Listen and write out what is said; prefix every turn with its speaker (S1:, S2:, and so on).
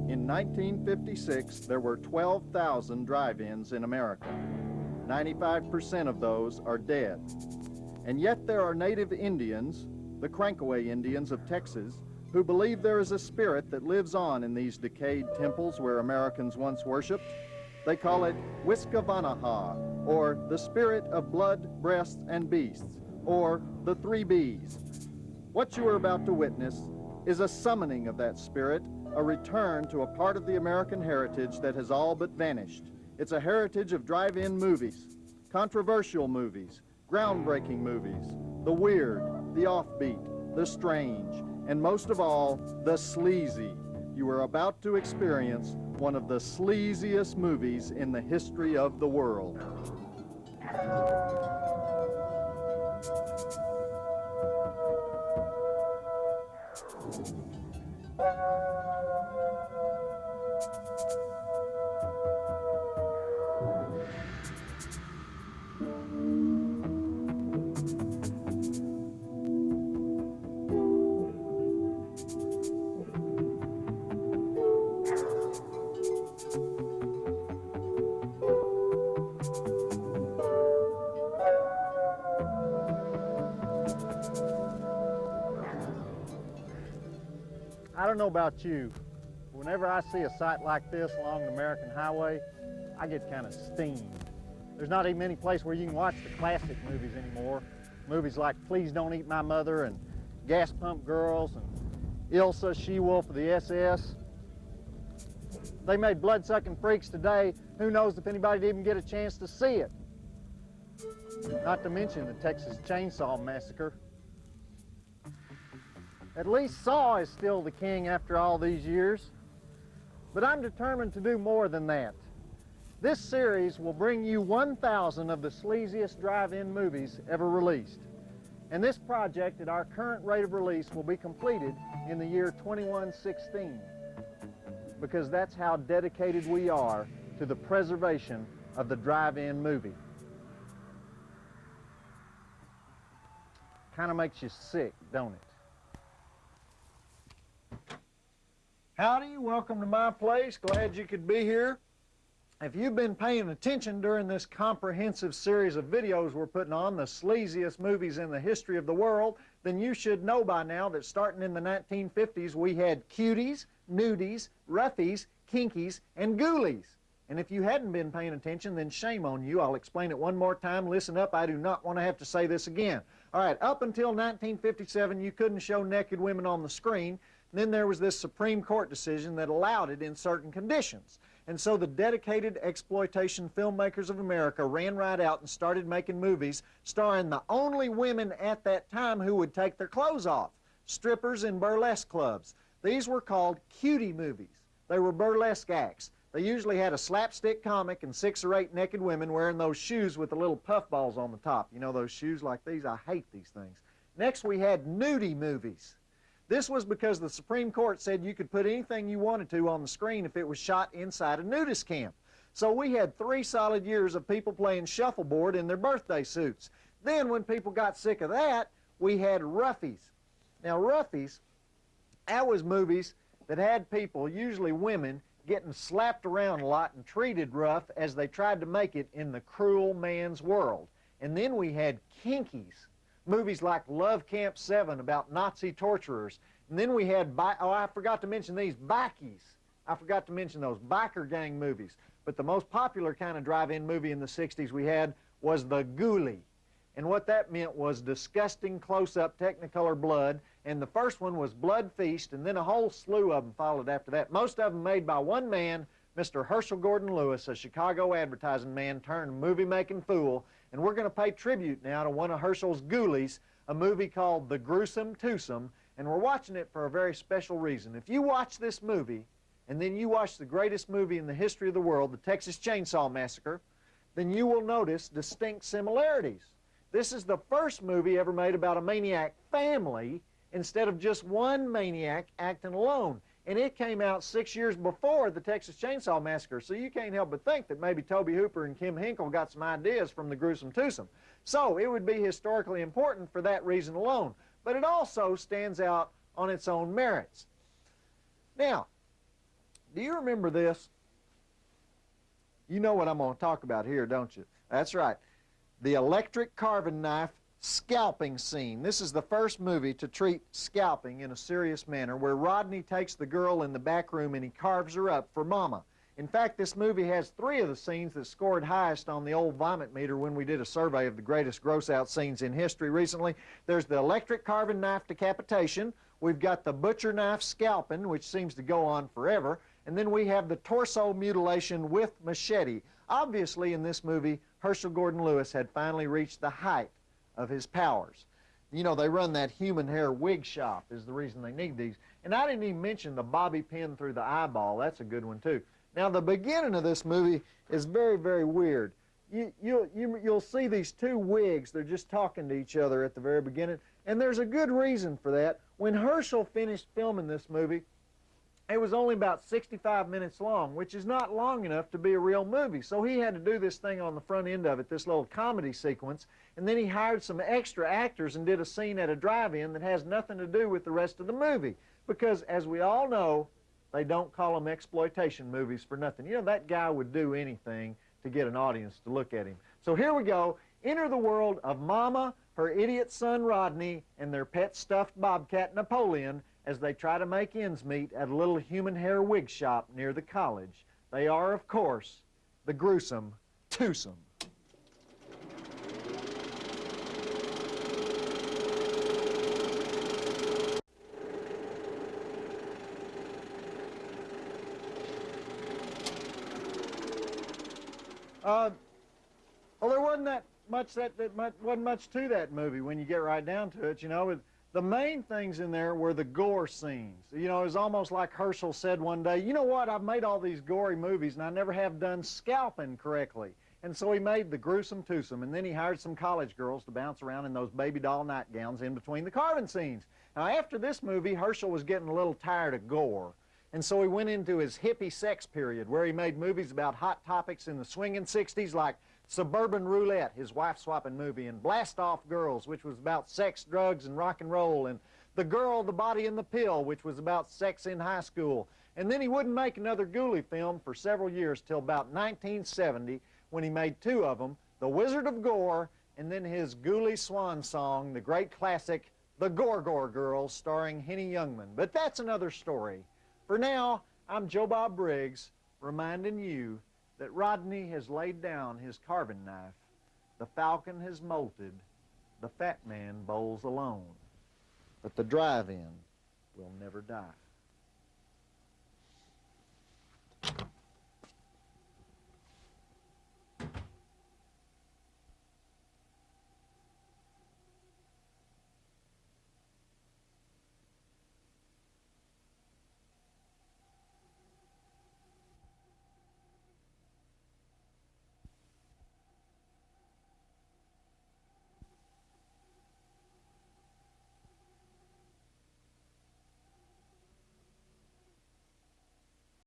S1: In 1956, there were 12,000 drive-ins in America. 95% of those are dead. And yet there are native Indians, the Crankaway Indians of Texas, who believe there is a spirit that lives on in these decayed temples where Americans once worshiped. They call it Wiskavanaha, or the spirit of blood, breasts, and beasts, or the 3 Bs. What you are about to witness is a summoning of that spirit, a return to a part of the American heritage that has all but vanished. It's a heritage of drive-in movies, controversial movies, groundbreaking movies, the weird, the offbeat, the strange, and most of all, the sleazy. You are about to experience one of the sleaziest movies in the history of the world.
S2: I don't know about you, whenever I see a sight like this along the American highway, I get kind of steamed. There's not even any place where you can watch the classic movies anymore. Movies like Please Don't Eat My Mother and Gas Pump Girls and Ilsa, She-Wolf of the SS. They made blood-sucking freaks today. Who knows if anybody'd even get a chance to see it? Not to mention the Texas Chainsaw Massacre. At least Saw is still the king after all these years. But I'm determined to do more than that. This series will bring you 1,000 of the sleaziest drive-in movies ever released. And this project at our current rate of release will be completed in the year 2116. Because that's how dedicated we are to the preservation of the drive-in movie. Kind of makes you sick, don't it? Howdy, welcome to my place. Glad you could be here. If you've been paying attention during this comprehensive series of videos we're putting on, the sleaziest movies in the history of the world, then you should know by now that starting in the 1950s, we had cuties, nudies, roughies, kinkies, and ghoulies. And if you hadn't been paying attention, then shame on you. I'll explain it one more time. Listen up, I do not want to have to say this again. All right, up until 1957, you couldn't show naked women on the screen. Then there was this Supreme Court decision that allowed it in certain conditions. And so the dedicated exploitation filmmakers of America ran right out and started making movies starring the only women at that time who would take their clothes off, strippers in burlesque clubs. These were called cutie movies. They were burlesque acts. They usually had a slapstick comic and 6 or 8 naked women wearing those shoes with the little puffballs on the top. You know those shoes like these? I hate these things. Next we had nudie movies. This was because the Supreme Court said you could put anything you wanted to on the screen if it was shot inside a nudist camp. So we had 3 solid years of people playing shuffleboard in their birthday suits. Then when people got sick of that, we had roughies. Now roughies, that was movies that had people, usually women, getting slapped around a lot and treated rough as they tried to make it in the cruel man's world. And then we had kinkies. Movies like Love Camp 7 about Nazi torturers. And then we had, I forgot to mention these, bikies. I forgot to mention those biker gang movies. But the most popular kind of drive-in movie in the 60s we had was the ghoulie. And what that meant was disgusting close-up Technicolor blood. And the first one was Blood Feast, and then a whole slew of them followed after that. Most of them made by one man, Mr. Herschel Gordon Lewis, a Chicago advertising man turned movie-making fool. And we're going to pay tribute now to one of Herschel's ghoulies, a movie called The Gruesome Twosome, and we're watching it for a very special reason. If you watch this movie, and then you watch the greatest movie in the history of the world, the Texas Chainsaw Massacre, then you will notice distinct similarities. This is the first movie ever made about a maniac family instead of just one maniac acting alone. and it came out 6 years before the Texas Chainsaw Massacre, so you can't help but think that maybe Tobe Hooper and Kim Hinkle got some ideas from the Gruesome Twosome. So it would be historically important for that reason alone, but it also stands out on its own merits. Now, do you remember this? You know what I'm going to talk about here, don't you? That's right. The electric carving knife scalping scene. This is the first movie to treat scalping in a serious manner, where Rodney takes the girl in the back room and he carves her up for Mama. In fact, this movie has 3 of the scenes that scored highest on the old vomit meter when we did a survey of the greatest gross-out scenes in history recently. There's the electric carving knife decapitation. We've got the butcher knife scalping, which seems to go on forever. And then we have the torso mutilation with machete. Obviously, in this movie, Herschel Gordon Lewis had finally reached the height of his powers. You know, they run that human hair wig shop is the reason they need these. And I didn't even mention the bobby pin through the eyeball. That's a good one, too. Now, the beginning of this movie is very, very weird. You'll see these 2 wigs. They're just talking to each other at the very beginning. And there's a good reason for that. When Herschel finished filming this movie, it was only about 65 minutes long, which is not long enough to be a real movie. So he had to do this thing on the front end of it, this little comedy sequence, and then he hired some extra actors and did a scene at a drive-in that has nothing to do with the rest of the movie. Because, as we all know, they don't call them exploitation movies for nothing. You know, that guy would do anything to get an audience to look at him. So here we go. Enter the world of Mama, her idiot son Rodney, and their pet stuffed bobcat Napoleon, as they try to make ends meet at a little human hair wig shop near the college. They are, of course, the Gruesome Twosome. Well, there wasn't wasn't much to that movie when you get right down to it. You know, the main things in there were the gore scenes. You know, it was almost like Herschel said one day, you know what, I've made all these gory movies and I never have done scalping correctly. And so he made the Gruesome Twosome, and then he hired some college girls to bounce around in those baby doll nightgowns in between the carving scenes. Now, after this movie, Herschel was getting a little tired of gore. And so he went into his hippie sex period, where he made movies about hot topics in the swinging 60s, like Suburban Roulette, his wife-swapping movie, and Blast Off Girls, which was about sex, drugs, and rock and roll, and The Girl, the Body, and the Pill, which was about sex in high school. And then he wouldn't make another ghoulie film for several years, till about 1970, when he made 2 of them, The Wizard of Gore, and then his ghoulie swan song, the great classic, The Gore Girls, starring Henny Youngman. But that's another story. For now, I'm Joe Bob Briggs, reminding you that Rodney has laid down his carving knife, the falcon has molted, the fat man bowls alone, but the drive-in will never die.